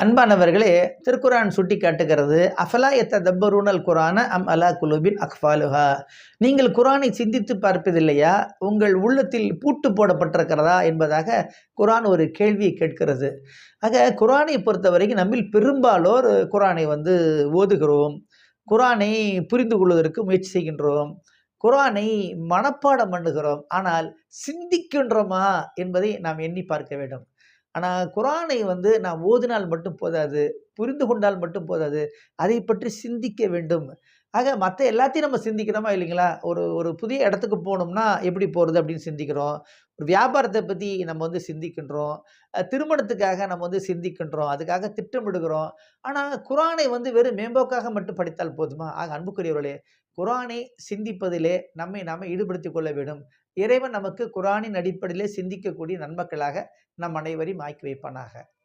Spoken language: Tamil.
அன்பானவர்களே, திருக்குரான் சுட்டி காட்டுகிறது, அஃபலா யத்ததப்பரூனல் குரான அம் அலா குலூபின் அக்ஃபாலுஹா. நீங்கள் குரானை சிந்தித்து பார்ப்பதில்லையா? உங்கள் உள்ளத்தில் பூட்டு போடப்பட்டிருக்கிறதா என்பதாக குரான் ஒரு கேள்வியை கேட்கிறது. ஆக குரானை பொறுத்தவரைக்கும் நம்மில் பெரும்பாலோர் குரானை ஓதுகிறோம். குரானை புரிந்து கொள்வதற்கு முயற்சி செய்கின்றோம். குரானை மனப்பாடம் பண்ணுகிறோம். ஆனால் சிந்திக்கின்றோமா என்பதை நாம் எண்ணி பார்க்க வேண்டும். ஆனா, குரானை நாம் ஓதினால் மட்டும் போதாது. புரிந்து கொண்டால் மட்டும் போதாது. அதை பற்றி சிந்திக்க வேண்டும். ஆக மத்த எல்லாத்தையும் நம்ம சிந்திக்கிறோமா இல்லைங்களா? ஒரு ஒரு புதிய இடத்துக்கு போணும்னா, எப்படி போறது அப்படின்னு சிந்திக்கிறோம். ஒரு வியாபாரத்த பத்தி நம்ம சிந்திக்கின்றோம். திருமணத்துக்காக நம்ம சிந்திக்கின்றோம். அதுக்காக திட்டமிடுகிறோம். ஆனா, குரானை வெறும் மேம்போக்காக மட்டும் படித்தால் போதுமா? ஆக அன்புக்குரியவர்களே, குரானை சிந்திப்பதிலே நம்மை நாமே ஈடுபடுத்திக் கொள்ள வேண்டும். இறைவன் நமக்கு குரானின் அடிப்படையிலே சிந்திக்கக்கூடிய நன்மக்களாக நம் அனைவரையும் ஆக்கி வைப்பானாக.